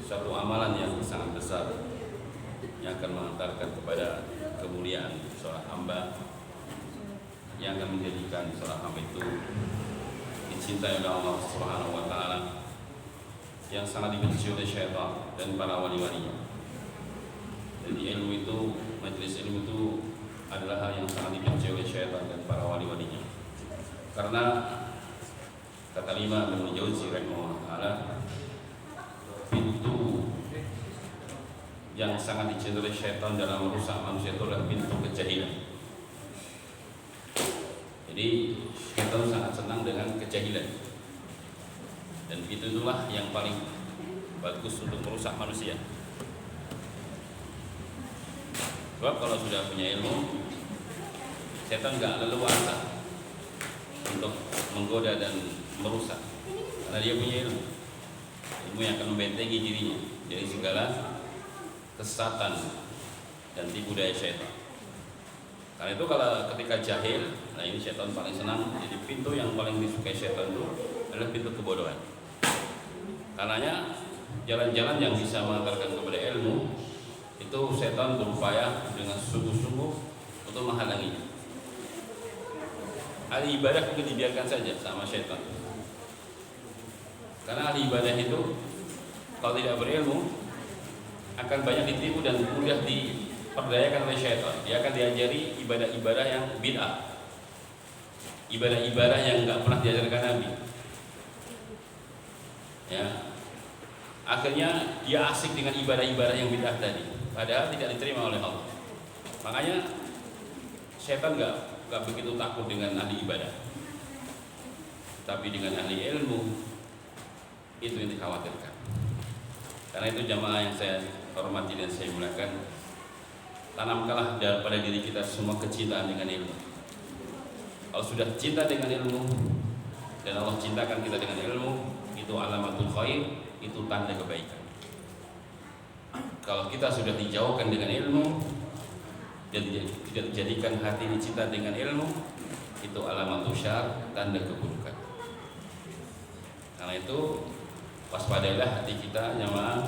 satu amalan yang sangat besar yang akan mengantarkan kepada kemuliaan seorang hamba, yang akan menjadikan seorang hamba itu dicintai oleh Allah Subhanahu wa taala, yang sangat dibenci oleh syaitan dan para wali-walinya. Jadi ilmu itu, majelis ilmu itu adalah hal yang sangat dibenci oleh syaitan dan para wali-walinya. Karena kata Imam Ibnu Jauzi rahimahullah taala, pintu yang sangat dicintai syaitan dalam merusak manusia itu adalah pintu kejahilan. Jadi syaitan sangat senang dengan kejahilan, dan pintu itulah yang paling bagus untuk merusak manusia. Sebab kalau sudah punya ilmu, setan nggak leluasa untuk menggoda dan merusak, karena dia punya ilmu yang akan membentengi dirinya dari segala kesesatan dan tipu daya syaitan. Karena itu kalau ketika jahil, nah ini syaitan paling senang. Jadi pintu yang paling disukai syaitan itu adalah pintu kebodohan. Karenanya jalan-jalan yang bisa mengantarkan kepada ilmu itu setan berupaya dengan sungguh-sungguh untuk menghalanginya. Ahli ibadah itu dibiarkan saja sama setan. Karena ahli ibadah itu kalau tidak berilmu akan banyak ditipu dan mudah diperdayakan oleh setan. Dia akan diajari ibadah-ibadah yang bid'ah, ibadah-ibadah yang nggak pernah diajarkan Nabi. Ya, akhirnya dia asik dengan ibadah-ibadah yang bid'ah tadi, padahal tidak diterima oleh Allah. Makanya setan nggak begitu takut dengan ahli ibadah, tapi dengan ahli ilmu itu yang dikhawatirkan. Karena itu jamaah yang saya hormati dan saya muliakan, tanamkanlah pada diri kita semua kecintaan dengan ilmu. Kalau sudah cinta dengan ilmu dan Allah cintakan kita dengan ilmu, itu alamatul khair, itu tanda kebaikan. Kalau kita sudah dijauhkan dengan ilmu dan tidak dijadikan hati dicinta dengan ilmu, itu alamatul syar, tanda keburukan. Karena itu waspadailah hati kita, jamaah.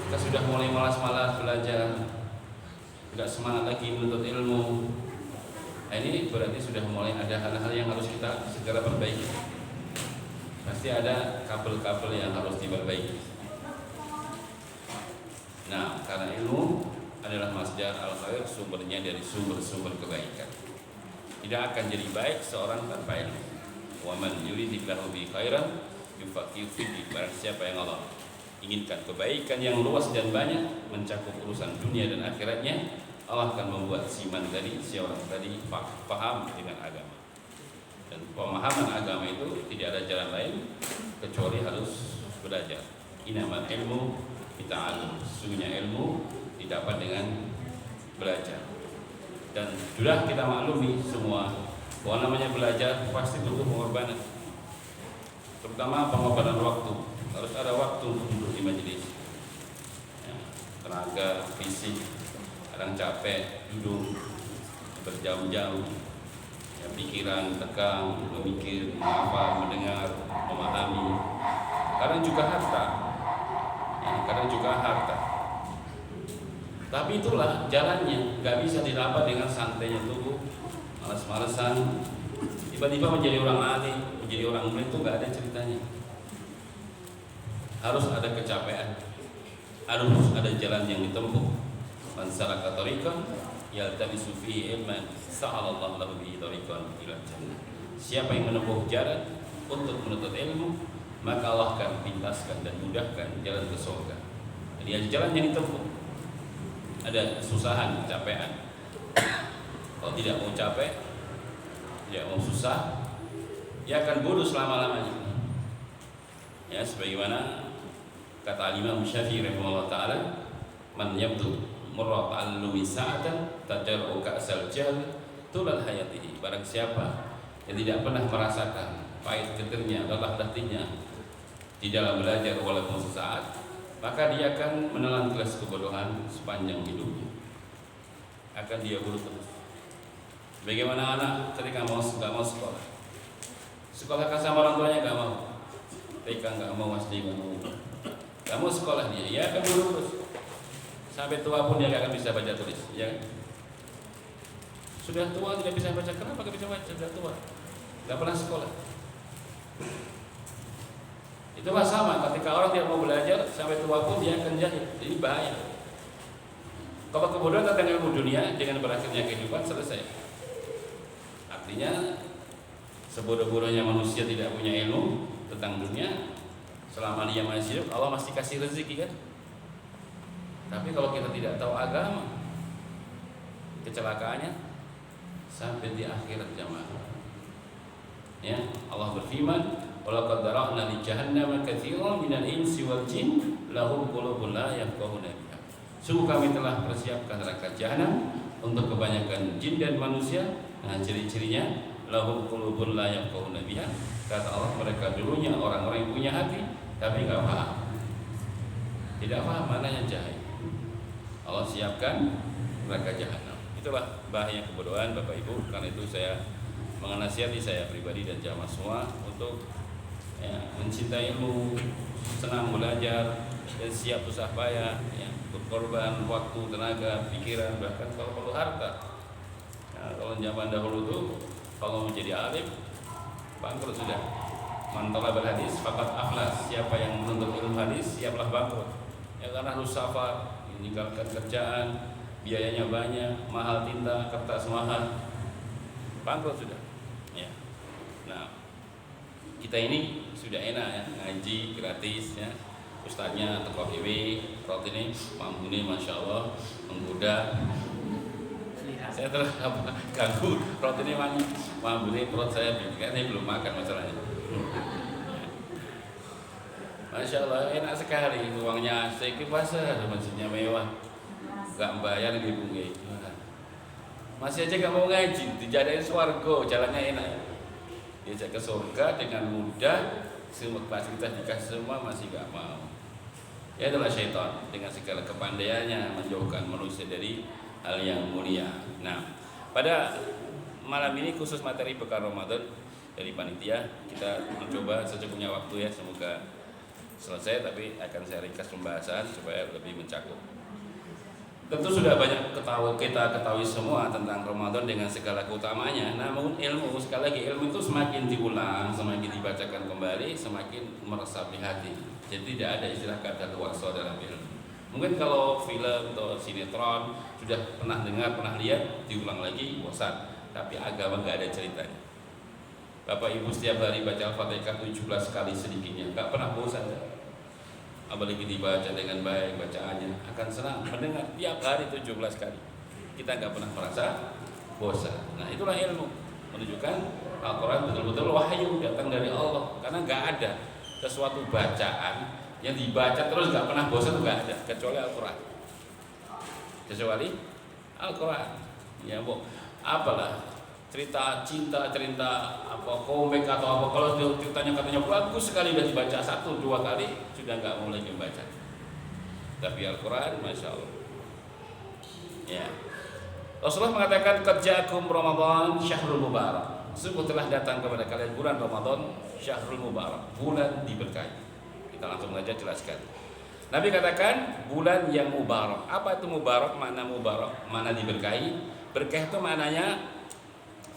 Kita sudah mulai malas-malas belajar, tidak semangat lagi menuntut ilmu. Nah, ini berarti sudah mulai ada hal-hal yang harus kita segera perbaiki. Pasti ada kabel-kabel yang harus diperbaiki. Nah, karena ilmu adalah masdar al-khair, sumbernya dari sumber-sumber kebaikan. Tidak akan jadi baik seorang tanpa ilmu. Wa man yuridillahu bi khairan yufaqihu fid. Barang siapa yang Allah inginkan kebaikan yang luas dan banyak, mencakup urusan dunia dan akhiratnya, Allah akan membuat si orang tadi paham dengan agama. Dan pemahaman agama itu tidak ada jalan lain kecuali harus belajar. Innamal ilmu bita'allum. Sesungguhnya ilmu didapat dengan belajar. Dan sudah kita maklumi semua bahwa namanya belajar pasti butuh pengorbanan, terutama pengorbanan waktu. Harus ada waktu untuk duduk di majelis, ya, tenaga fisik, kadang capek duduk berjam-jam, ya, pikiran tegang, memikir, menghafal, mendengar, memahami. Kadang juga harta, ya, kadang juga harta. Tapi itulah jalannya, nggak bisa didapat dengan santainya tubuh, malas-malasan. Tiba-tiba menjadi orang alim, menjadi orang mulia, itu nggak ada ceritanya. Harus ada kecapean, harus ada jalan yang ditempuh. Man salaka tariqan yaltamisu fihi ilman sa'alallahu lahu bihi tariqan ila jannah. Siapa yang menempuh jalan untuk menuntut ilmu, maka Allah akan pintaskan dan mudahkan jalan ke surga. Jadi ada jalan yang ditempuh, ada kesusahan, kecapean. Kalau tidak mau capek, tidak mau susah, dia akan bodoh selama-lamanya. Ya, sebagaimana kata Imam Syafi'i rahimahullah taala, man yabdu murra ta'allumi sa'atan tajarru ka'sal jahl tulal hayatihi. Barang siapa yang tidak pernah merasakan pahit getirnya, lelah letihnya di dalam belajar walaupun sesaat, maka dia akan menelan gelas kebodohan sepanjang hidupnya. Akan dia bodoh terus. Bagaimana anak ketika nggak mau sekolah, sekolahkan sama orang tuanya nggak mau, TK nggak mau, SD nggak mau, Kamu sekolah dia, ya kamu lulus. Sampai tua pun dia gak akan bisa baca tulis, ya. Sudah tua tidak bisa baca, kenapa gak bisa baca? Sudah tua, gak pernah sekolah. Itu sama, ketika orang tidak mau belajar sampai tua pun dia akan jahil. Jadi bahaya. Kalau kebodohan tentang ilmu dunia dengan berakhirnya kehidupan selesai. Artinya sebodoh-bodohnya manusia tidak punya ilmu tentang dunia, selama dia masih hidup Allah masih kasih rezeki kan. Tapi kalau kita tidak tahu agama, kecelakaannya sampai di akhirat jamaah. Ya, Allah berfirman, "Walaqad dara'na li jahannama katsiran minal insi wal jin lahum qulubun la yafqahuna biha." Sungguh kami telah persiapkan neraka jahanam untuk kebanyakan jin dan manusia. Nah, ciri-cirinya lahum qulubun la yafqahuna biha. Kata Allah, mereka dulunya orang-orang yang punya hati tapi enggak paham. Tidak paham maknanya jahil. Allah siapkan neraka jahanam. Itulah bahaya kebodohan Bapak Ibu. Karena itu saya menasihati saya pribadi dan jamaah semua untuk mencintai ilmu, senang belajar dan siap susah payah, berkorban waktu, tenaga, pikiran, bahkan kalau perlu harta. Nah, kalau zaman dahulu tuh kalau menjadi alim bangkrut sudah. Man talabal hadis faqad aflas. Siapa yang menuntut ilmu hadis siaplah bangkrut. Ya karena harus safar, meninggalkan kerjaan, biayanya banyak, mahal tinta, kertas mahal, bangkrut sudah. Ya. Nah, kita ini sudah enak ya, ngaji gratis ya. Ustaznya teko dhewe, rotine mambune masyaallah menggoda. Saya terganggu, rotine wangi, mambune perut saya ini belum makan masalahnya. Masya Allah enak sekali, uangnya sedikit pasar, masjidnya mewah, gak bayar ibu nggih. Masih aja gak mau ngaji, dijadain swarga, jalannya enak. Diajak ke surga dengan mudah, semua fasilitas dikasih semua masih gak mau. Ya itulah syaitan dengan segala kepandaiannya menjauhkan manusia dari hal yang mulia. Nah, pada malam ini khusus materi bekal Ramadan dari panitia, kita mencoba secukupnya waktu ya, semoga selesai, tapi akan saya ringkas pembahasan supaya lebih mencakup. Tentu sudah banyak kita ketahui semua tentang Ramadan dengan segala keutamanya. Namun ilmu, sekali lagi ilmu itu semakin diulang, semakin dibacakan kembali, semakin meresap di hati. Jadi tidak ada istilah kata luarsa dalam ilmu. Mungkin kalau film atau sinetron sudah pernah dengar, pernah lihat, diulang lagi bosan. Tapi agama nggak ada ceritanya. Bapak Ibu setiap hari baca Al-Fatihah 17 kali sedikitnya, nggak pernah bosan. Apalagi dibaca dengan baik bacaannya, akan senang mendengar tiap hari 17 kali. Kita nggak pernah merasa bosan. Nah itulah ilmu, menunjukkan Al-Quran betul-betul wahyu datang dari Allah. Karena nggak ada sesuatu bacaan yang dibaca terus nggak pernah bosan, nggak ada, kecuali Al-Quran. Kecuali Al-Quran. Ya bu, apalah cerita cinta, cerita apa komik atau apa, kalau ceritanya katanya bagus sekali udah dibaca 1-2 kali sudah nggak mau lagi membaca. Tapi Al-Quran Masya Allah ya. Rasulullah mengatakan qad ja'akum Ramadan syahrul mubarak, sungguh telah datang kepada kalian bulan Ramadan syahrul mubarak, bulan diberkahi. Kita langsung saja jelaskan. Nabi katakan bulan yang mubarak. Apa itu mubarak? Mana mubarak? Mana diberkahi? Berkah itu maknanya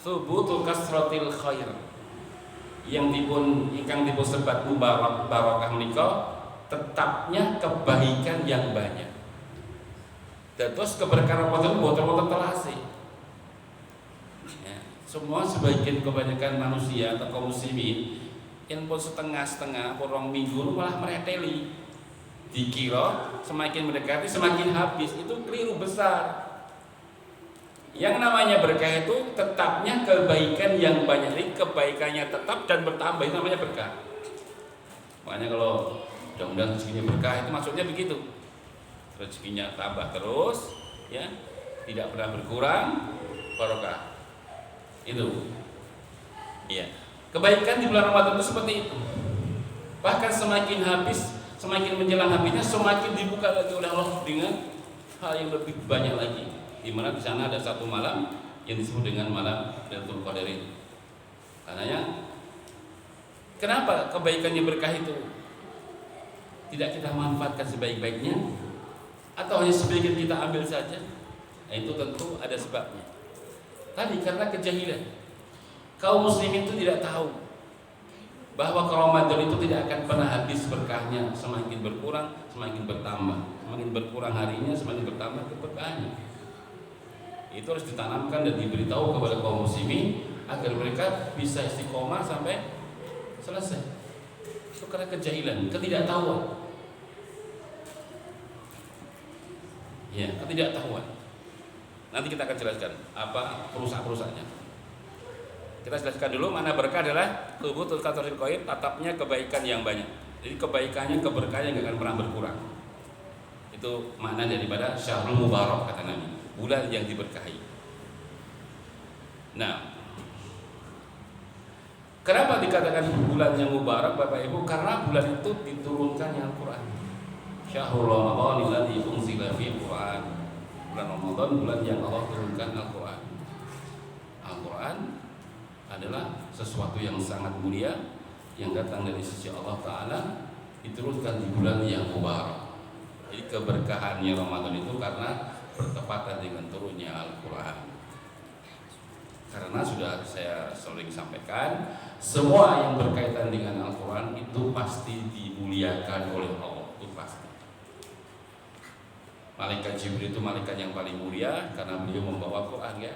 thubutu kasratil khair, yang ingkang dipun sebat mubarak barakah menika tetapnya kebaikan yang banyak. Dan terus keberkahan Ramadan boten-boten telase. Ya, semua sebagian kebanyakan manusia atau kaum muslimin yang pun setengah-setengah porong minggu malah mereteli. Dikira semakin mendekati semakin habis, itu keliru besar. Yang namanya berkah itu tetapnya kebaikan yang banyak, jadi kebaikannya tetap dan bertambah, itu namanya berkah. Makanya kalau mudah-mudahan rezekinya berkah itu maksudnya begitu, rezekinya tambah terus, ya, tidak pernah berkurang, barokah. Itu, iya. Kebaikan di bulan Ramadan itu seperti itu. Bahkan semakin habis, semakin menjelang habisnya, semakin dibuka lagi oleh Allah dengan hal yang lebih banyak lagi. Di mana di sana ada satu malam yang disebut dengan malam Lailatul Qadar. Karenanya kenapa kebaikannya berkah itu? tidak kita manfaatkan sebaik-baiknya, atau hanya sebagian kita ambil saja? Nah, itu tentu ada sebabnya. Tadi karena kejahilan, kaum muslimin itu tidak tahu bahwa Ramadan itu tidak akan pernah habis berkahnya, semakin berkurang semakin bertambah, semakin berkurang harinya semakin bertambah keberkahannya. Itu harus ditanamkan dan diberitahu kepada kaum muslimin agar mereka bisa istiqomah sampai selesai. Itu karena kejahilan, ketidaktahuan. Ya, ketidaktahuan. Nanti kita akan jelaskan apa perusak-perusaknya. Kita jelaskan dulu mana berkah adalah tubutul katsiril khair, tatapnya kebaikan yang banyak. Jadi kebaikannya, keberkahannya nggak akan pernah berkurang. Itu makna daripada syahrul mubarak kata Nabi, bulan yang diberkahi. Nah, kenapa dikatakan bulan yang mubarak Bapak Ibu? Karena bulan itu diturunkannya Al-Quran. Syahrul Ramadan alladzi unzila fihi Al-Quran. Bulan Ramadan, bulan yang Allah turunkan Al-Quran. Al-Quran adalah sesuatu yang sangat mulia yang datang dari sisi Allah Ta'ala, diturunkan di bulan yang mubarak. Jadi keberkahannya Ramadan itu karena bertepatan dengan turunnya Al-Quran. Karena sudah saya sering sampaikan, semua yang berkaitan dengan Al-Quran itu pasti dimuliakan oleh Allah, itu pasti. Malaikat Jibril itu malaikat yang paling mulia karena beliau membawa Quran, ya.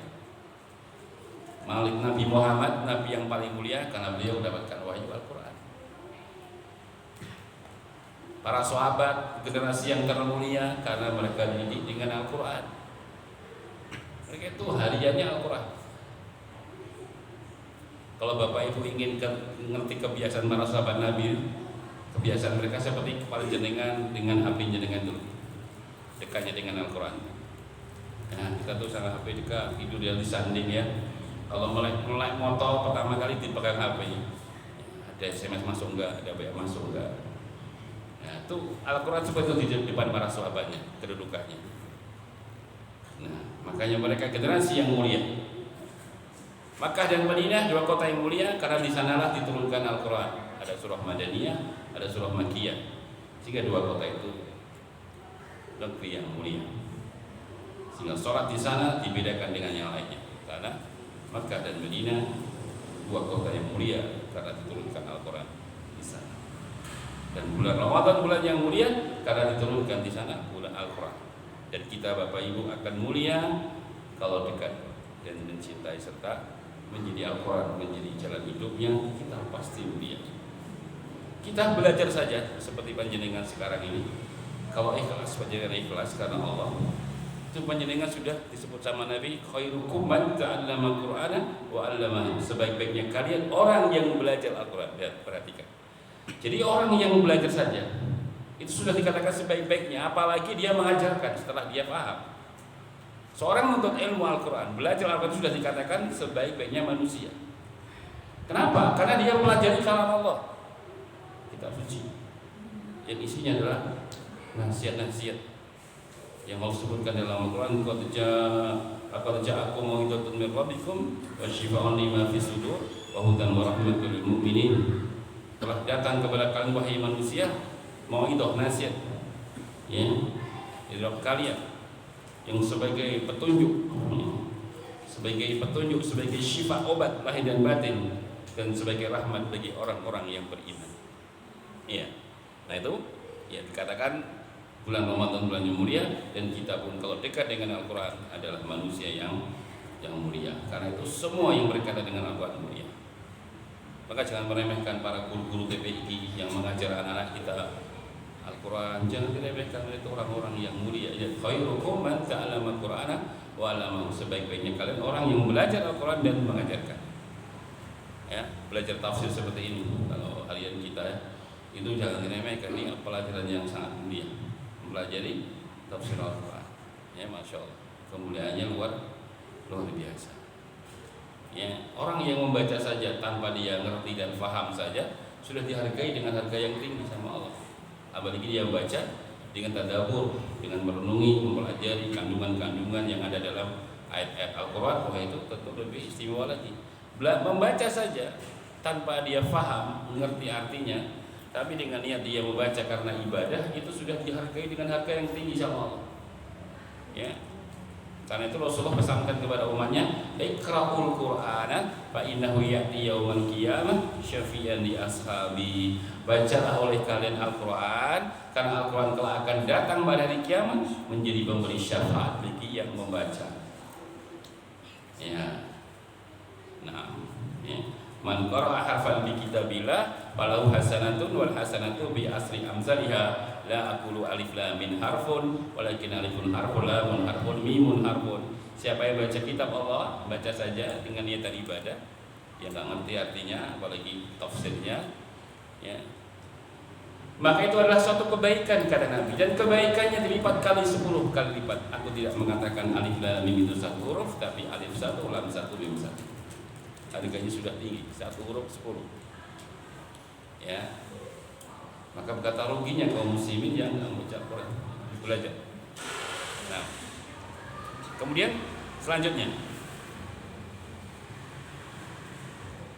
Nabi Muhammad, Nabi yang paling mulia karena beliau mendapatkan wahyu Al-Quran. Para sahabat, generasi yang termulia karena mereka dididik dengan Al-Quran. Mereka itu hariannya Al-Quran. Kalau Bapak Ibu ingin ngerti kebiasaan para sahabat Nabi, kebiasaan mereka seperti kepala jenengan dengan HP jenengan dulu, dekatnya dengan Al-Quran. Nah, kita tuh sangat HP dekat, tidur di sanding, ya. Kalau melek motor pertama kali dipegang HP, ada SMS masuk enggak, ada WA masuk enggak. Nah, itu Al-Quran seperti itu di depan para sahabatnya, kedudukannya. Nah, makanya mereka generasi yang mulia. Makkah dan Madinah, dua kota yang mulia karena di sanalah diturunkan Al-Quran. Ada surah Madaniyah, ada surah Makkiyah. Sehingga dua kota itu negeri yang mulia. Sehingga sholat di sana dibedakan dengan yang lainnya. Karena Makkah dan Madinah dua kota yang mulia karena diturunkan Al-Quran di sana. Dan bulan Ramadan bulan yang mulia karena diturunkan di sana bulan Al-Quran. Dan kita Bapak Ibu akan mulia kalau dekat dan mencintai serta menjadi Al-Quran menjadi jalan hidupnya, kita pasti mulia. Kita belajar saja seperti panjenengan sekarang ini. Kalau ikhlas, panjenengan ikhlas karena Allah, itu panjenengan sudah disebut sama Nabi, khairukum man ta'allama Qur'ana wa 'allamahu. Sebaik-baiknya kalian orang yang belajar Al-Quran. Lihat, perhatikan. Jadi orang yang belajar saja itu sudah dikatakan sebaik-baiknya, apalagi dia mengajarkan setelah dia paham. Seorang menuntut ilmu Al-Quran, belajar Al-Quran sudah dikatakan sebaik-baiknya manusia. Kenapa? Karena dia pelajari kalam Allah, kitab suci, yang isinya adalah nasihat-nasihat yang Allah sebutkan dalam Al-Quran. Qad ja'akum mau'izatun min rabbikum wa shifaa'un lima fis sudur wa hudan wa rahmatul lil mu'minin. Telah datang kepada kalian wahai manusia mau'izah, nasihat, ya, dari Rabb kalian yang sebagai petunjuk, sebagai syifa, obat lahir dan batin, dan sebagai rahmat bagi orang-orang yang beriman. Ya, nah itu ya dikatakan bulan Ramadan bulan yang mulia, dan kita pun kalau dekat dengan Al-Quran adalah manusia yang mulia. Karena itu semua yang berkaitan dengan Al-Quran mulia. Maka jangan meremehkan para guru-guru TPI yang mengajar anak-anak kita Al-Quran, jangan diremehkan, itu orang-orang yang mulia. Khairukum man ta'allama Qur'ana wa 'allamahu. Sebaik-baiknya kalian orang yang belajar Al-Quran dan mengajarkan. Ya, belajar tafsir seperti ini. Kalau harian kita itu jangan diremehkan, ini pelajaran yang sangat mulia. Mempelajari tafsir Al-Quran. Ya, Masya Allah. Kemuliaannya luar biasa. Ya, orang yang membaca saja tanpa dia ngerti dan faham saja sudah dihargai dengan harga yang tinggi sama Allah. Apalagi dia baca dengan tadabbur, dengan merenungi, mempelajari kandungan-kandungan yang ada dalam ayat-ayat Al-Quran, wah itu tentu lebih istimewa lagi. Membaca saja tanpa dia faham, mengerti artinya, tapi dengan niat dia membaca karena ibadah, itu sudah dihargai dengan harga yang tinggi sama Allah. Ya. Karena itu Rasulullah pesankan kepada umatnya, "Iqra'ul Qur'ana fa innahu ya'ti yaumal qiyamah syafi'an li ashabi." Bacalah oleh kalian Al-Qur'an, karena Al-Qur'an kelak akan datang pada hari kiamat menjadi pemberi syafaat bagi yang membaca. Ya. Nah, ya. Man qara'a harfan bi kitabillah falahu hasanatun wal hasanatu bi asri amsalha. La aqulu alif lam mim harfun walakin alifun harfun lamun harfun mimun harfun. Siapa yang baca kitab Allah, baca saja dengan niat ibadah, yang enggak ngerti artinya apalagi tafsirnya, ya. Maka itu adalah suatu kebaikan kata Nabi, dan kebaikannya dilipat kali 10 kali lipat. Aku tidak mengatakan alif lam mim itu satu huruf, tapi alif satu lam satu mim satu. Harganya sudah tinggi, satu huruf 10. Ya. Maka berkata ruginya kaum muslimin yang membaca Quran, belajar. Nah, kemudian selanjutnya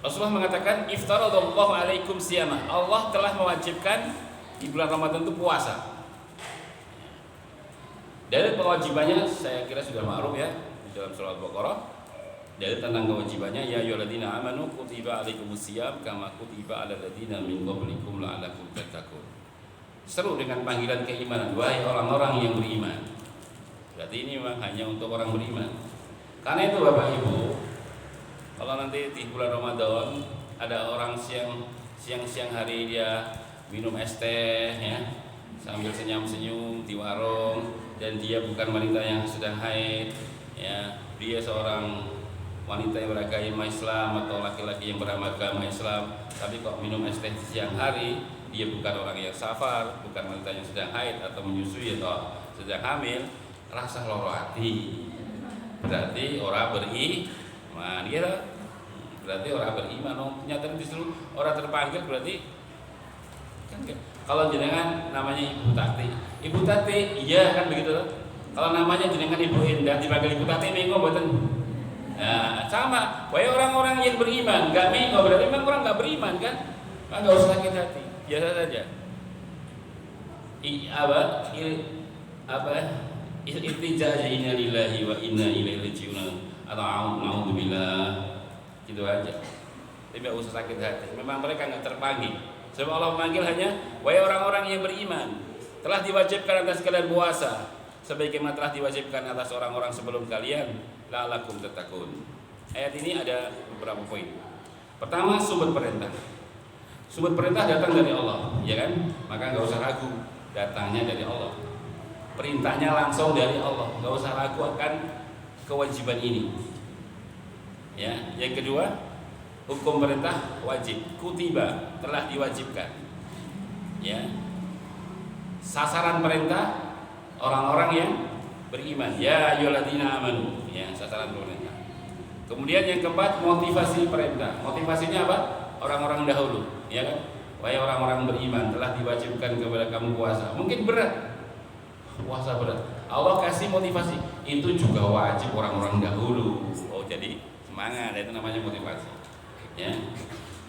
Rasulullah mengatakan iftaradallahu alaikum siyamah. Allah telah mewajibkan di bulan Ramadan itu puasa. Dari kewajibannya saya kira sudah ma'ruf ya di dalam surah Al-Baqarah. Dari tentang kewajibannya, ya ayyuhalladzina amanu kutiba alaikumusiyam kama kutiba alal ladzina min qablikum la'allakum tattaqun. Seru dengan panggilan keimanan, wahai orang-orang yang beriman. Berarti ini memang hanya untuk orang beriman. Karena itu Bapak Ibu, kalau nanti di bulan Ramadan ada orang siang hari dia minum es teh ya, sambil senyum-senyum di warung, dan dia bukan wanita yang sedang haid ya, dia seorang wanita yang beragama Islam atau laki-laki yang beragama Islam, tapi kok minum es teh siang hari, dia bukan orang yang safar, bukan wanita yang sedang haid atau menyusui atau sedang hamil, rasa loro hati. Berarti orang beriman, gitu. Berarti orang beriman. Ternyata justru orang terpanggil berarti kan, kalau jenengan namanya Ibu Tati, iya kan begitu. Kalau namanya jenengan Ibu Indah dipanggil Ibu Tati, minggu buatan. Nah, sama, wahai orang-orang yang beriman, gak minggu berarti memang orang gak beriman kan? Gak usah sakit hati, biasa saja. Iltija aja, inna lillahi wa inna ilaihi raji'un, atau na'udzubillah, gitu aja. Tapi gak usah sakit hati. Memang mereka gak terpanggil. Sebab Allah memanggil hanya wahai orang-orang yang beriman, telah diwajibkan atas kalian puasa, sebagaimana telah diwajibkan atas orang-orang sebelum kalian. La'allakum tattaqun. Ayat ini ada beberapa poin. Pertama, sumber perintah. Sumber perintah datang dari Allah, ya kan? Maka nggak usah ragu, datangnya dari Allah. Perintahnya langsung dari Allah, nggak usah ragu akan kewajiban ini. Ya, yang kedua, hukum perintah wajib, kutiba, telah diwajibkan. Ya, sasaran perintah orang-orang yang beriman, ya ayyuhalladzina amanu, ya, sasaran perintah. Kemudian yang keempat, motivasi perintah. Motivasinya apa? Orang-orang dahulu, ya kan? Wahai orang-orang beriman, telah diwajibkan kepada kamu puasa. Mungkin berat, puasa berat. Allah kasih motivasi, itu juga wajib orang-orang dahulu. Oh, jadi semangat, itu namanya motivasi. Ya.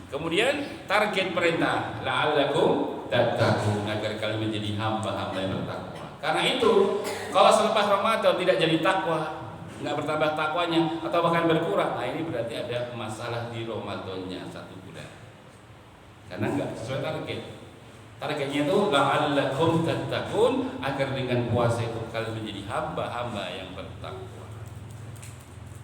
Kemudian target perintah, la'allakum tattaqun, agar kalian menjadi hamba-hamba yang bertakwa. Karena itu, kalau selepas Ramadan tidak jadi takwa, nggak bertambah takwanya, atau bahkan berkurang, nah ini berarti ada masalah di Ramadannya 1 bulan. Karena nggak sesuai target. Targetnya itu la'allakum tattaqun, agar dengan puasa itu kalian menjadi hamba-hamba yang bertakwa.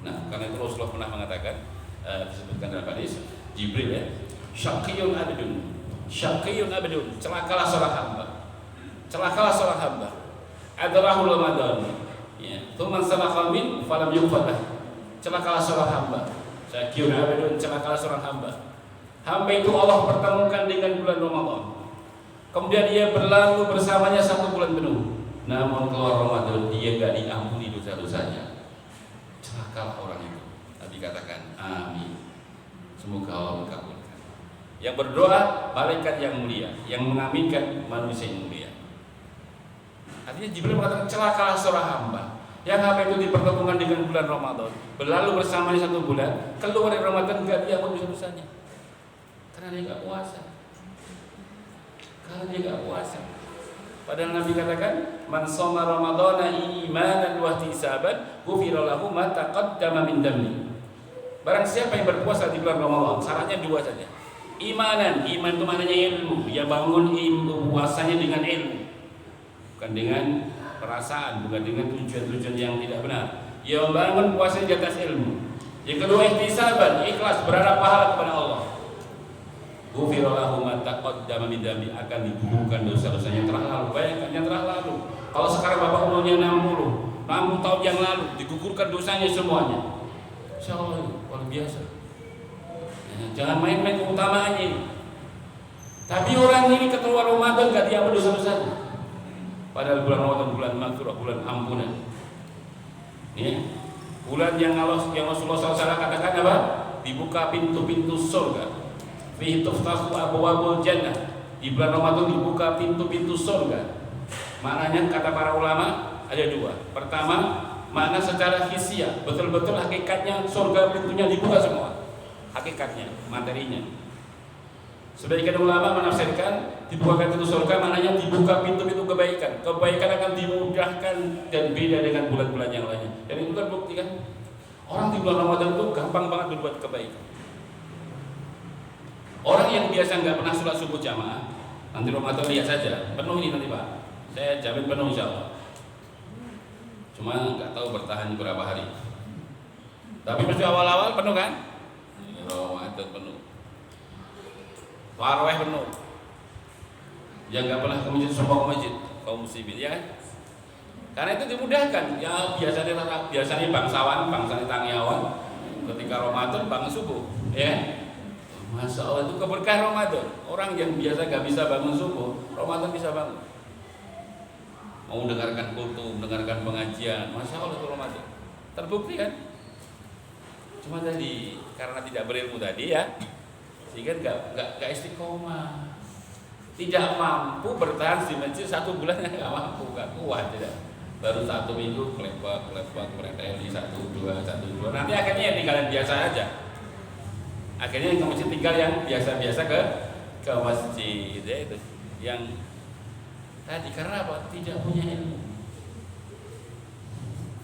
Nah, karena itu Rasulullah pernah mengatakan, disebutkan dalam hadis Jibril ya, syaqiyun abdun, celakalah seorang hamba. Celakalah seorang hamba. Adrahul Ramadan. Ya, tuman sabaqal min falam yuqfalah. Celakalah seorang hamba. Syaqiyun abdun, celakalah seorang hamba. Hamba itu Allah pertemukan dengan bulan Ramadan. Kemudian dia berlalu bersamanya 1 bulan penuh. Namun keluar Ramadan dia enggak diampuni dosa-dosanya. Celakalah orang itu. Nabi katakan, amin. Semoga Allah mengabulkan. Yang berdoa malaikat yang mulia, yang mengaminkan manusia yang mulia. Artinya Jibril mengatakan celakalah seorang hamba yang hamba itu dipertemukan dengan bulan Ramadan, berlalu bersamanya 1 bulan, keluar dari Ramadan enggak diampuni dosanya karena dia enggak puasa. Kalau dia nggak puasa. Padahal Nabi katakan, man shoma ramadhana imanan wa ihtisaban, ghufira lahu ma taqaddama min dhanbi. Barang siapa yang berpuasa di bulan Ramadan, syaratnya 2 saja. Imanan, iman itu maknanya ilmu. Dia bangun puasanya dengan ilmu, bukan dengan perasaan, bukan dengan tujuan-tujuan yang tidak benar. Dia membangun puasanya di atas ilmu. Yang kedua, ihtisaban, ikhlas, berharap pahala kepada Allah. Ghufira lahu ma taqaddama min dhanbi, akan digugurkan dosa-dosanya yang telah lalu. Bayangkan yang telah lalu. Kalau sekarang bapak umurnya 60 tahun yang lalu, digugurkan dosanya semuanya. Insya Allah luar biasa. Jangan main-main keutamaannya ini. Tapi orang ini keluar Ramadan gak diampuni dosa-dosanya. Padahal bulan Ramadan bulan maghfirah, bulan ampunan. Ya. Bulan yang Rasulullah SAW katakan apa? Dibuka pintu-pintu surga. Fihi tuftahu abwabul jannah. Di bulan Ramadan dibuka pintu-pintu surga. Maknanya kata para ulama ada 2. Pertama, makna secara hisiah, betul-betul hakikatnya surga pintunya dibuka semua. Hakikatnya, materinya. Sebagian ulama menafsirkan dibukakan pintu surga maknanya dibuka pintu-pintu kebaikan. Kebaikan akan dimudahkan dan beda dengan bulan-bulan yang lainnya. Dan itu kan bukti kan, orang di bulan Ramadan itu gampang banget berbuat kebaikan. Orang yang biasa nggak pernah sholat subuh jamaah, nanti Ramadan lihat saja, penuh ini nanti Pak. Saya jamin penuh insya Allah. Cuma nggak tahu bertahan berapa hari. Tapi mesti awal-awal penuh kan? Ramadan penuh. Tarawih penuh. Yang nggak pernah ke masjid, semua ke masjid, kaum muslimin ya kan? Karena itu dimudahkan. Ya biasanya bangsawan, bangsanya Tangyawan, ketika Ramadan bangun subuh, ya. Masya Allah, itu keberkahan Ramadan. Orang yang biasa gak bisa bangun subuh, Ramadan bisa bangun. Mau mendengarkan khutbah, mendengarkan pengajian, Masya Allah itu Ramadan. Terbukti kan? Cuma tadi karena tidak berilmu tadi ya, sehingga gak istiqomah. Tidak mampu bertahan di masjid 1 bulan, gak mampu, gak kuat tidak. Baru 1 minggu klepak preteli 1 2 nanti akhirnya tinggalan biasa aja. Akhirnya yang ke masjid tinggal yang biasa-biasa ke masjid ya itu. Yang tadi karena apa? Tidak punya ilmu.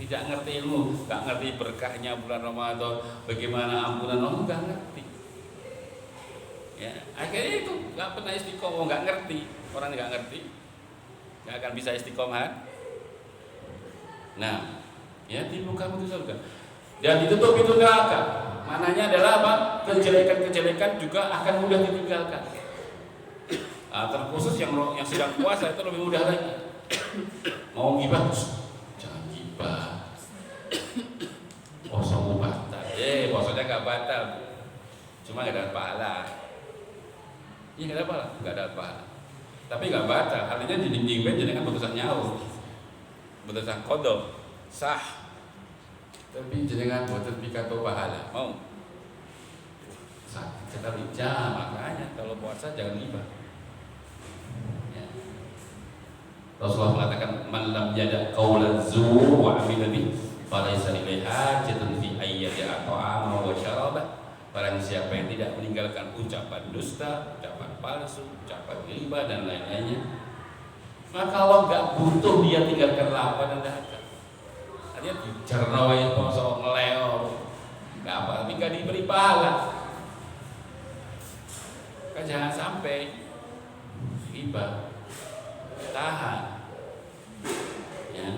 Tidak ngerti ilmu, gak ngerti berkahnya bulan Ramadan, bagaimana ampunan Allah, gak ngerti. Ya, akhirnya itu gak pernah istiqomah, gak ngerti. Orang gak ngerti, gak akan bisa istiqomah. Nah, ya dibuka pintu surga dan ditutup pintu neraka. Mananya adalah apa? Kejelekan-kejelekan juga akan mudah ditinggalkan. Terkhusus yang sedang puasa itu lebih mudah lagi. Mau gibah, jangan gibah. Puasa batal. Puasanya nggak batal, cuma nggak ada pahala. Iya nggak ada pahala, nggak ada pahala. Tapi nggak batal. Artinya jadi kan putusan nyawa, putusan kodok sah. Tapi jangan buat pidato pahala. Mau? Sakit sekali. Makanya kalau puasa jangan gibah. Ya. Rasulullah mengatakan man lam yada qaulan zur wa amila bih falaysa lillahi hajatun fi ayyati at'ama wa syaraba. Barang siapa yang tidak meninggalkan ucapan dusta, ucapan palsu, ucapan ghibah dan lain-lainnya, maka Allah enggak butuh dia tinggalkan lapar dan dahaga. Dia dicernoin poso ngeleor, nggak apa, tapi nggak diberi pahala. Kan jangan sampai ghibah, tahan. Ya,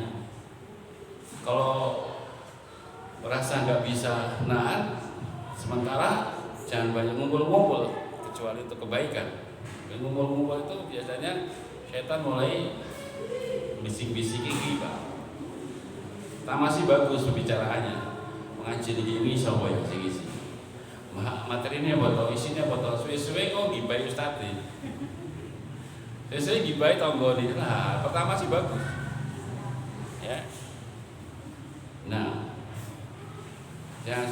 kalau merasa nggak bisa nahan, sementara jangan banyak ngumpul-ngumpul, kecuali untuk kebaikan. Ngumpul-ngumpul itu biasanya setan mulai bisik-bisiki ghibah. Masih bagus pembicaraannya, mengaji di ini sama yang sih. Materinya botol, isinya botol, suwe-suwe kok gibai ustadz nih. Suwe-suwe gibai tonggoni. Nah, pertama sih bagus. Ya. Nah, jangan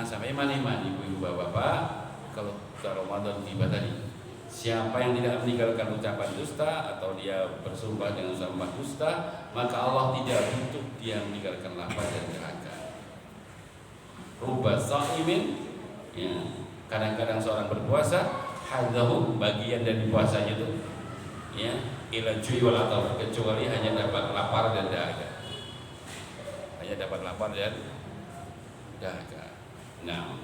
sampai iman-iman ibu-ibu bapak-bapak kalau ke Ramadan tiba tadi. Siapa yang tidak meninggalkan ucapan dusta atau dia bersumpah dengan sumpah dusta, maka Allah tidak butuh dia meninggalkan lapar dan dahaga. Rubba sha'imin, ya, kadang-kadang seorang berpuasa hadahu bagian dari puasanya itu ya ila jui wal atau kecuali hanya dapat lapar dan dahaga. Hanya dapat lapar dan dahaga. Nah,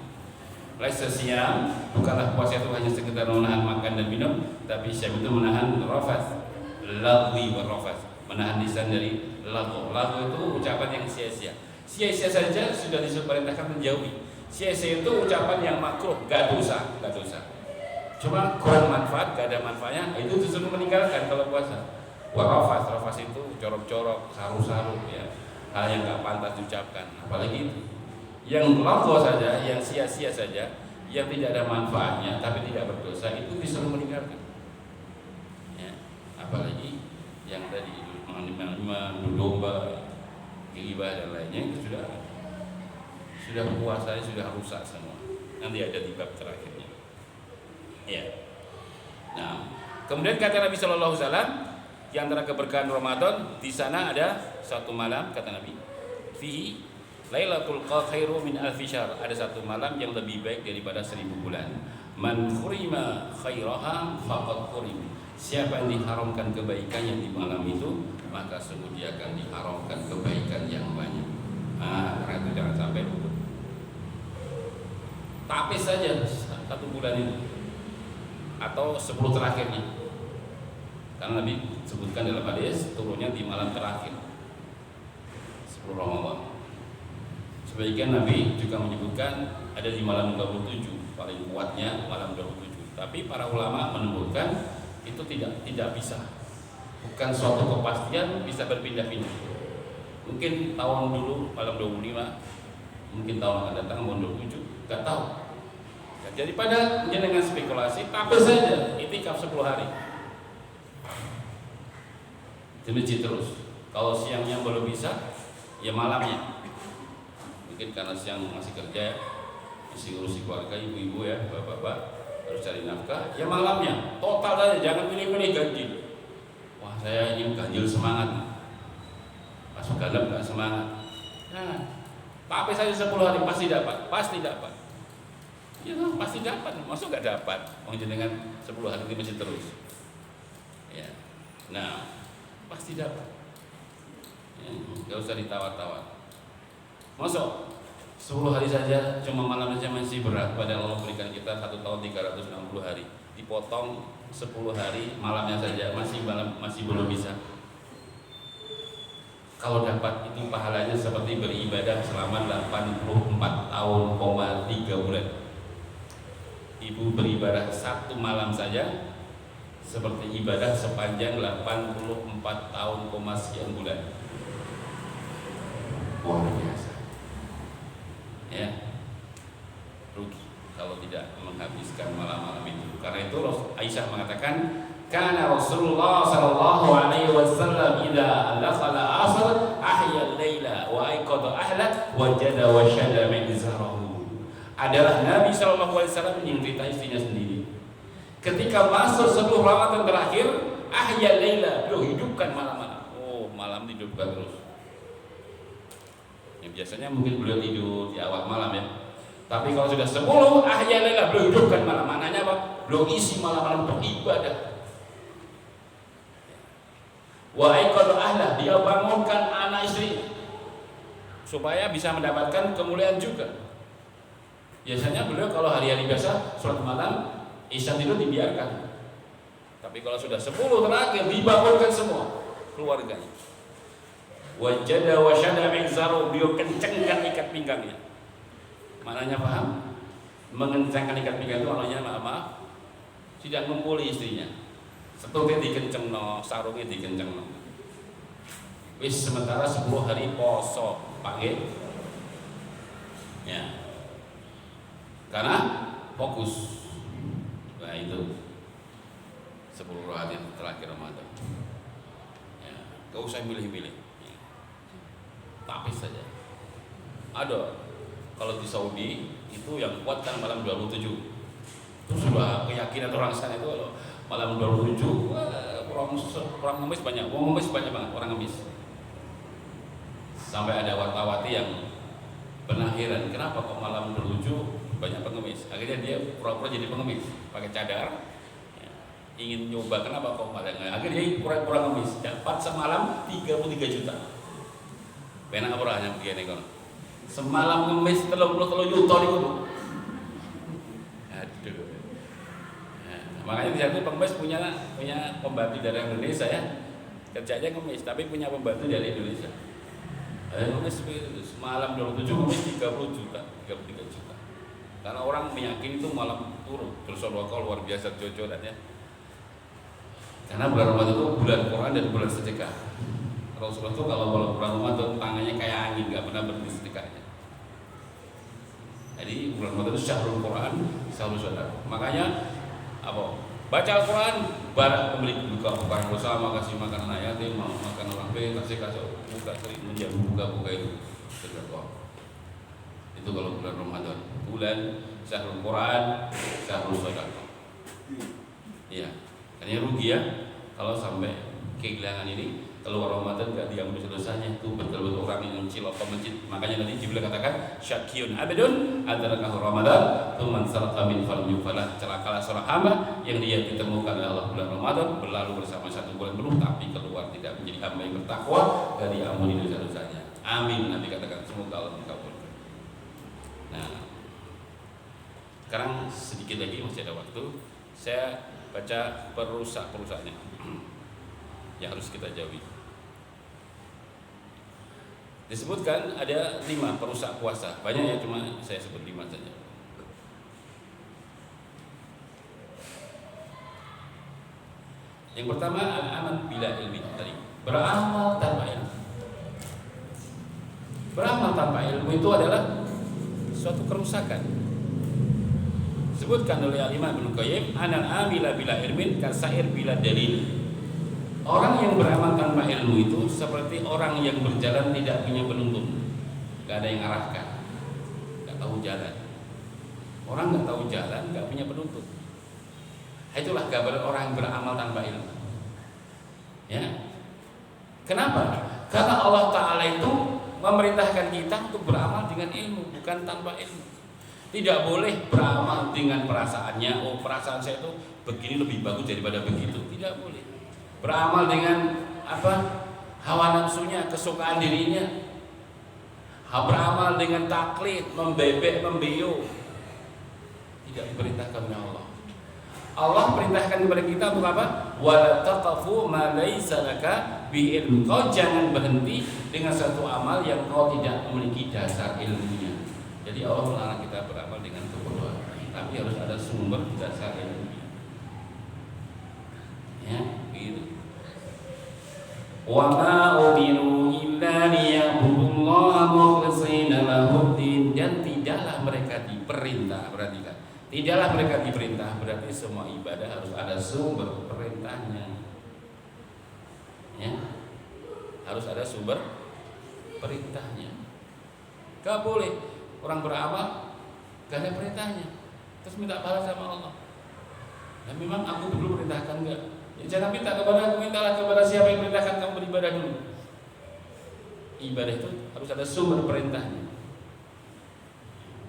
laisa siyam bukanlah puasa itu hanya sekedar menahan makan dan minum, tapi siyam itu menahan rafath, lagwi wa rafath, menahan lisan dari lagu. Lagu itu ucapan yang sia-sia. Sia-sia saja sudah diperintahkan menjauhi. Sia-sia itu ucapan yang makruh, gak dosa. Cuma kurang manfaat, gak ada manfaatnya, itu disuruh meninggalkan kalau puasa. Warafas itu corok-corok, saru-saru ya, hal yang gak pantas diucapkan. Apalagi itu yang lagu saja, yang sia-sia saja, yang tidak ada manfaatnya tapi tidak berdosa, itu disuruh meninggalkan ya. Apalagi yang tadi mengadu domba, ghibah dan lainnya, itu sudah puasanya sudah rusak semua. Nanti ada di bab terakhirnya. Ya. Nah, kemudian kata Nabi Shallallahu Alaihi Wasallam, di antara keberkahan Ramadan, di sana ada satu malam kata Nabi, fihi Lailatul Qadri min alfi syahr, ada satu malam yang lebih baik daripada 1000 bulan. Man khurima khairaha faqad khurim. Siapa yang diharamkan kebaikannya di malam itu, maka sungguh dia akan diharamkan kebaikan yang banyak. Karena itu jangan sampai luput. Tapis saja satu bulan itu atau 10 terakhirnya. Karena Nabi sebutkan dalam hadis turunnya di malam terakhir 10 Ramadan. Sebagian Nabi juga menyebutkan ada di malam 27, paling kuatnya malam 27. Tapi para ulama menyebutkan itu tidak bisa. Bukan suatu kepastian, bisa berpindah-pindah. Mungkin tahun dulu malam 25, mungkin tahun akan datang malam 27, enggak tahu. Jadi pada dengan spekulasi, tapi saja itikaf 10 hari. Di masjid terus. Kalau siangnya belum bisa, ya malamnya. Mungkin karena siang masih kerja, masih ngurusi keluarga, ibu-ibu ya, bapak-bapak harus cari nafkah. Ya malamnya, total saja, jangan pilih-pilih ganjil. Wah saya ingin ganjil semangat, masuk galap nggak semangat. Nah, tapi saja 10 hari pasti dapat. Ya pasti dapat, masuk nggak dapat? Mungkin dengan 10 hari ini masih terus. Ya, nah pasti dapat. Ya, nggak usah ditawar-tawar. Masuk 10 hari saja, cuma malam saja masih berat. Padahal Allah berikan kita 1 tahun 360 hari. Dipotong 10 hari malamnya saja masih belum bisa. Kalau dapat itu pahalanya seperti beribadah selama 84 tahun, 3 bulan. Ibu beribadah 1 malam saja seperti ibadah sepanjang 84 tahun, sekian bulan. Luar biasa. Ya, rugi kalau tidak menghabiskan malam-malam itu. Karena itu Aisyah mengatakan, karena Rasulullah sallallahu alaihi wasallam idza dakhala asr ahya al-laila wa ayqadha ahla wajada wa syada min izarahu. Adalah Nabi sallallahu alaihi wasallam yang cerita istrinya sendiri. Ketika masuk 10 Ramadan terakhir, ahya al-laila, beliau hidupkan malam-malam. Oh, malam dihidupkan terus. Ya, biasanya mungkin beliau tidur di awal malam ya. Tapi kalau sudah 10 ahya al-laila, beliau hidupkan malam. Maknanya apa? Beliau isi malam-malam beribadah. Wa aiqadha ahla, dia bangunkan anak istri supaya bisa mendapatkan kemuliaan juga. Biasanya beliau kalau hari-hari biasa sholat malam, isya tidur dibiarkan. Tapi kalau sudah 10 terakhir dibangunkan semua keluarganya. Wajada wa syada min zaru, beliau kencangkan ikat pinggangnya. Maknanya paham? Mengencangkan ikat pinggang itu maknanya maaf, tidak ngumpuli istrinya. Setutnya dikencengno, sarungnya dikencengno. Wis sementara 10 hari poso, panggil. Ya. Karena fokus. Nah itu 10 hari terakhir Ramadan. Ya, gak usah milih-milih. Ya. Tapis saja. Ada kalau di Saudi itu yang kuat kan malam 27. Itu sudah keyakinan orang sana itu kalau malam 27 orang ngemis banyak. Orang ngemis banyak banget orang ngemis. Sampai ada wartawati yang pernah heran, kenapa kok malam 27 banyak pengemis. Akhirnya dia pura-pura jadi pengemis, pakai cadar. Ya, ingin nyoba, kenapa kok malah nggak? Akhirnya dia pura-pura pengemis. Dapat semalam 33 juta. Penak apa hanya begini kan? Semalam ngemis 33 juta itu. Aduh. Nah, makanya di sini pengemis punya pembantu dari Indonesia ya. Kerjanya ngemis, tapi punya pembantu dari Indonesia. Ngemis semalam 27 ngemis 30 juta, 33 juta. Karena orang meyakini itu malam turun, terus luar biasa jojolannya. Karena bulan Ramadan itu bulan Quran dan bulan sedekah. Rasulullah itu kalau bulan Ramadan tangannya kayak angin, nggak pernah berhenti sedekahnya. Jadi bulan Ramadan itu syahrul Quran, syahrul sedekah. Makanya apa? Baca Al-Quran, barang pembeli buka bersama, kasih makan anak yatim, mau makan orang B, kasih buka sering menjamu buka itu sedekah. Itu kalau bulan Ramadan, bulan syahrul Quran, syahrul sedekah. Iya, hanya rugi ya kalau sampai kehilangan ini. Keluar Ramadan gak diambil dosanya, itu betul-betul orang yang mencilok ke masjid. Makanya tadi Jibril katakan syakiyun abidun adrakahu Ramadan tuman sarqa min farju falah. Celakalah seorang hamba yang dia ditemukan oleh Allah bulan Ramadan berlalu bersama 1 bulan penuh tapi keluar tidak menjadi hamba yang bertakwa dan diampuni dosa-dosanya. Amin. Nanti katakan semoga Allah mengabulkan. Nah, sekarang sedikit lagi masih ada waktu. Saya baca perusak-perusaknya yang harus kita jauhi. Disebutkan ada 5 perusak puasa. Banyak ya, cuma saya sebut 5 saja. Yang pertama al-amal bila ilmi tadi. Beramal tanpa ilmu. Beramal tanpa ilmu itu adalah suatu kerusakan. Disebutkan oleh Al-Imam Ibnu Qayyim, anal amila bila ilmin kasair bila dalil. Orang yang beramal tanpa ilmu itu seperti orang yang berjalan tidak punya penuntun, gak ada yang arahkan, gak tahu jalan. Orang gak tahu jalan, gak punya penuntun. Itulah gambaran orang yang beramal tanpa ilmu. Ya, kenapa? Karena Allah Ta'ala itu memerintahkan kita untuk beramal dengan ilmu, bukan tanpa ilmu. Tidak boleh beramal dengan perasaannya. Oh, perasaan saya itu begini lebih bagus daripada begitu. Tidak boleh. Beramal dengan apa? Hawa nafsunya, kesukaan dirinya. Beramal dengan taklid, membebek, membiu. Tidak diperintahkan oleh Allah. Allah perintahkan kepada kita untuk apa? Wala taqafu ma laysa laka bi ilm. Kau jangan berhenti dengan satu amal yang kau tidak memiliki dasar ilmunya. Jadi Allah melarang kita beramal dengan kebodohan, tapi harus ada sumber dasar ilmunya. Ya, begitu. Wa ma umiru illa liya'budullaha mukhlishina lahuddin. Dan tidaklah mereka diperintah, perhatikan. Tidaklah mereka diperintah, berarti semua ibadah harus ada sumber perintahnya. Ya. Harus ada sumber perintahnya. Gak boleh orang beramal gak ada perintahnya terus minta balas sama Allah. Dan memang aku dulu perintahkan enggak? Ya, jangan minta kepada aku, mintalah kepada siapa yang perintahkan kamu beribadah dulu. Ibadah itu harus ada sumber perintahnya.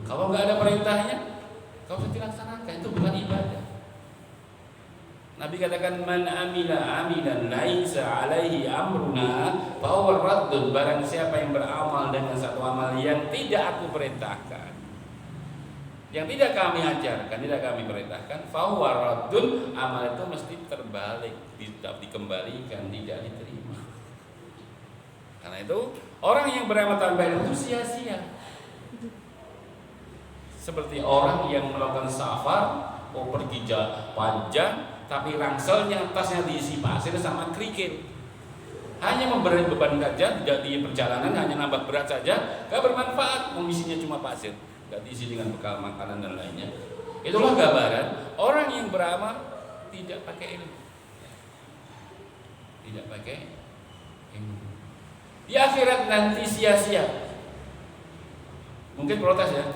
Kalau nggak ada perintahnya, kau harus dilaksanakan, itu bukan ibadah. Nabi katakan man amila amilan laisa alaihi amruna fa huwa raddun. Barang siapa yang beramal dengan satu amal yang tidak aku perintahkan, yang tidak kami ajarkan, tidak kami perintahkan, fa huwa raddun, amal itu mesti terbalik, tidak dikembalikan, tidak diterima. Karena itu orang yang beramal tanpa ilmu itu sia-sia. Seperti orang yang melakukan safar, pergi panjang, tapi rangselnya, tasnya diisi pasir sama kerikil. Hanya memberi beban saja, tidak di perjalanan, hanya nambah berat saja, gak bermanfaat, mengisinya cuma pasir, gak diisi dengan bekal makanan dan lainnya. Itulah gambaran orang yang beramal tidak pakai ilmu. Tidak pakai ilmu. Di akhirat nanti sia-sia. Mungkin protes ya.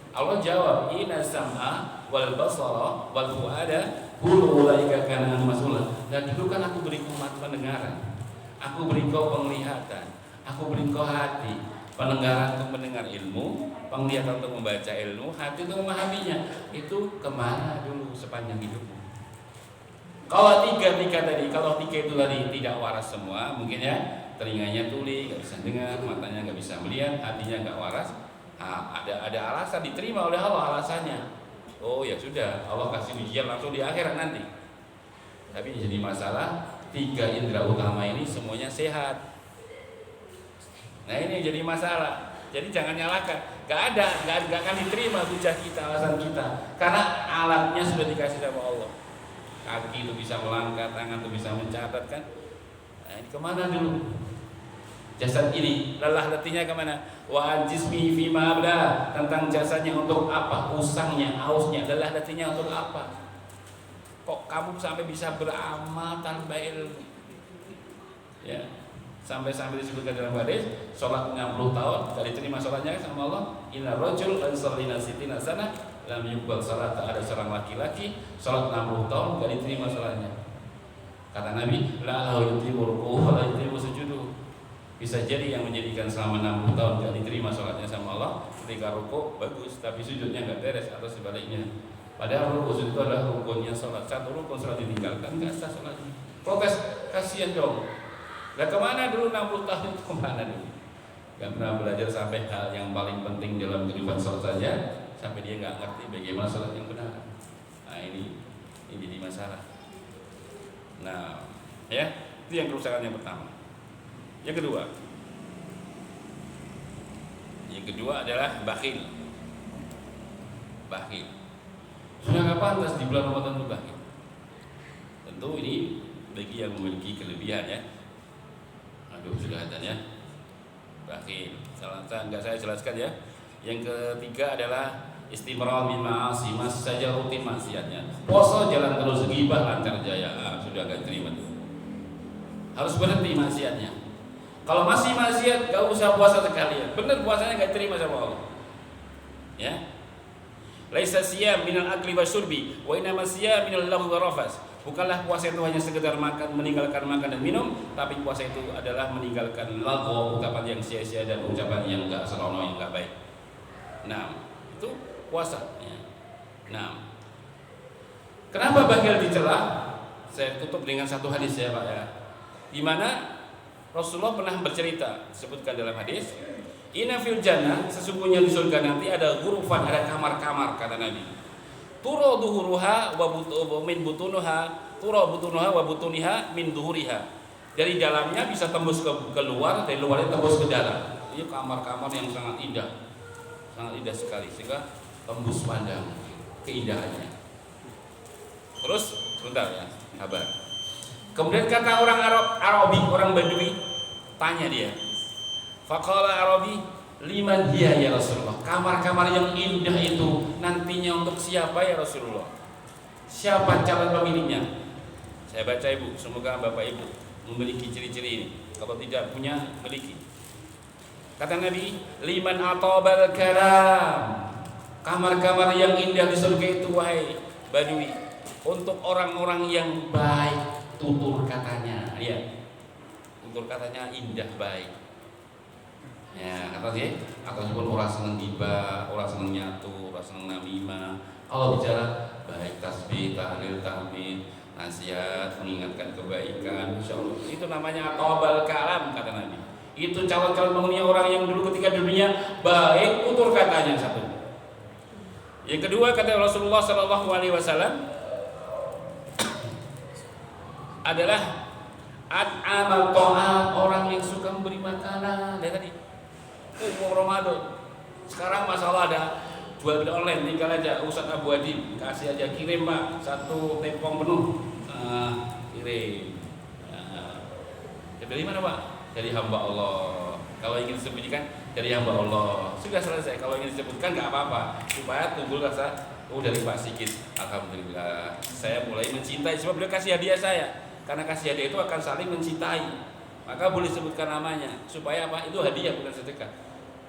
Allah jawab, inna sam'a wal basara wal fu'ada kullu ulaika kana mas'ula. Dan dulu kan aku beri kau pendengaran, aku beri kau penglihatan, aku beri kau hati, pendengaran untuk mendengar ilmu, penglihatan untuk membaca ilmu, hati untuk memahaminya. Itu kemana dulu sepanjang hidupmu? Kalau tiga itu tadi tidak waras semua, mungkin ya, telinganya tuli, nggak bisa dengar, matanya nggak bisa melihat, hatinya nggak waras. Ada alasan diterima oleh Allah alasannya. Oh ya sudah, Allah kasih ujian langsung di akhirat nanti. Tapi jadi masalah, tiga indera utama ini semuanya sehat. Nah ini jadi masalah. Jadi jangan nyalakan. Gak akan diterima hujah kita, alasan kita. Karena alatnya sudah dikasih sama Allah. Kaki itu bisa melangkah, tangan itu bisa mencatat kan. Nah ini kemana dulu? Jasad ini, lelah letihnya kemana? Wa jismi fima abla, tentang jasadnya untuk apa? Usangnya, ausnya, lelah letihnya untuk apa? Kok kamu sampai bisa beramal tanpa ilmu? Ya, sampai disebutkan dalam hadis, sholat 60 tahun, gak diterima sholatnya sama Allah. Inna rajul an sallina sitina sana lam yuqbal salat. Ada seorang laki-laki sholat 60 tahun gak diterima sholatnya. Kata Nabi, la yutimu ruku'uhu wa la yutimu sujuduhu. Bisa jadi yang menjadikan selama 60 tahun gak diterima sholatnya sama Allah, ketika ruku bagus tapi sujudnya gak beres, atau sebaliknya. Padahal ruku sujud itu adalah rukunnya sholat. Satu rukun sholat ditinggalkan gak sah sholatnya. Protes, kasihan dong. Nah kemana dulu 60 tahun itu kemana dulu? Gak pernah belajar sampai hal yang paling penting dalam kehidupan sholat saja, sampai dia gak ngerti bagaimana sholat yang benar. Nah ini jadi masalah. Nah ya, itu yang kerusakan yang pertama. Yang kedua adalah bakhil. Sudah gak pantas di bulan Ramadan itu bakhil. Tentu ini bagi yang memiliki kelebihan ya. Aduh sudah ada ya. Bakhil. Enggak saya jelaskan ya. Yang ketiga adalah istimrar bil ma'asi, masih saja rutin maksiatnya. Puasa jalan terus, ghibah lancar jaya. Sudah enggak terima tuh. Harus berhenti maksiatnya. Kalau masih maksiat, gak usah puasa sekalian. Benar puasanya gak terima sama Allah. Ya. Laisa siyam minal akli wasyurbi, wa innama siyam minal lahu wa rafas. Bukanlah puasa itu hanya sekedar makan, meninggalkan makan dan minum, tapi puasa itu adalah meninggalkan laghu, ucapan yang sia-sia dan ucapan yang enggak senonoh, yang enggak baik. Nah, itu puasa ya. Nah, kenapa bakhil dicela? Saya tutup dengan satu hadis ya Pak ya. Di mana Rasulullah pernah bercerita, disebutkan dalam hadis, inna fil jannah, sesungguhnya di surga nanti ada ghurufan, ada kamar-kamar, kata Nabi. Turo duhuruha wa min butunuha, turo butunuha wa butuniha min duhuriha. Dari dalamnya bisa tembus ke luar, dari luarnya tembus ke dalam. Ini kamar-kamar yang sangat indah sekali, sehingga tembus pandang keindahannya. Terus, sebentar ya, sabar. Kemudian kata orang Arabi, orang Badui, tanya dia, faqala Arabi, liman hiya ya Rasulullah? Kamar-kamar yang indah itu nantinya untuk siapa ya Rasulullah? Siapa calon pemiliknya? Saya baca Ibu, semoga Bapak Ibu memiliki ciri-ciri ini. Kalau tidak punya, miliki. Kata Nabi, liman atobal karam. Kamar-kamar yang indah di surga itu wahai Badui, untuk orang-orang yang baik. Tutur katanya, ya, tutur katanya indah baik. Ya, kata dia, ataupun orang seneng gibah, orang seneng nyatu, orang seneng namimah. Kalau bicara baik, tasbih, tahlil, tahmid, nasihat, mengingatkan kebaikan, insyaallah itu namanya atobal kalam, kata Nabi. Itu calon-calon penghuni orang yang dulu ketika di dunia baik, tutur katanya satu. Yang kedua kata Rasulullah SAW adalah amal ta'am, orang yang suka memberi makanan. Lihat tadi, mau Ramadan. Sekarang masalah ada jual beli online, tinggal aja Ustaz Abu Hadi kasih aja, kirim Pak, satu tepung penuh, kirim. Dari mana Pak? Dari hamba Allah. Kalau ingin disebutkan dari hamba Allah, sudah selesai. Kalau ingin disebutkan nggak apa-apa, supaya timbul rasa dari Pak Sigit, alhamdulillah saya mulai mencintai, sebab beliau kasih hadiah saya. Karena kasih hadiah itu akan saling mencintai, maka boleh sebutkan namanya supaya apa? Itu hadiah bukan sedekah.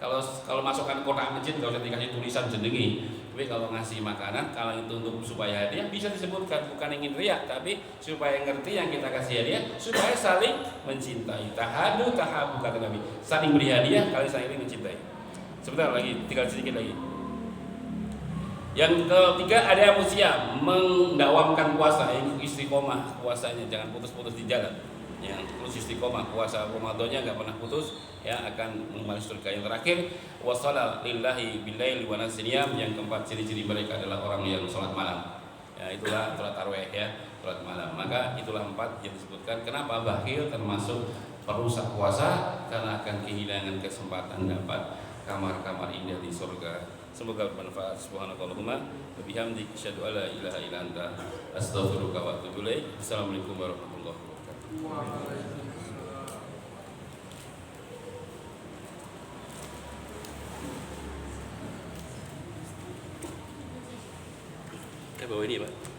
Kalau masukkan kotak masjid nggak usah dikasih tulisan jenengi, Tapi kalau ngasih makanan, kalau itu untuk supaya hadiah bisa disebutkan bukan ingin riak, tapi supaya ngerti yang kita kasih hadiah supaya saling mencintai. Tahadu tahabu kata Nabi. Saling beri hadiah kalian saling mencintai. Sebentar lagi, tinggal sedikit lagi. Yang ketiga ada usia mendawamkan puasa, istiqomah puasanya, jangan putus-putus di jalan. Yang terus istiqomah puasa Ramadannya nggak pernah putus, ya akan mengembali surga. Yang terakhir wassalat lillahi billaili wa nasiyam. Yang keempat ciri-ciri mereka adalah orang yang sholat malam. Ya itulah sholat tarawih ya, sholat malam. Maka itulah 4 yang disebutkan. Kenapa bakhil termasuk perusak puasa? Karena akan kehilangan kesempatan dapat kamar-kamar indah di surga. Semoga bermanfaat. Subhanakallahumma wa bihamdika asyhadu an la ilaha illa anta astaghfiruka wa atubu ilaik. Assalamualaikum warahmatullahi wabarakatuh. Bawa ini Pak.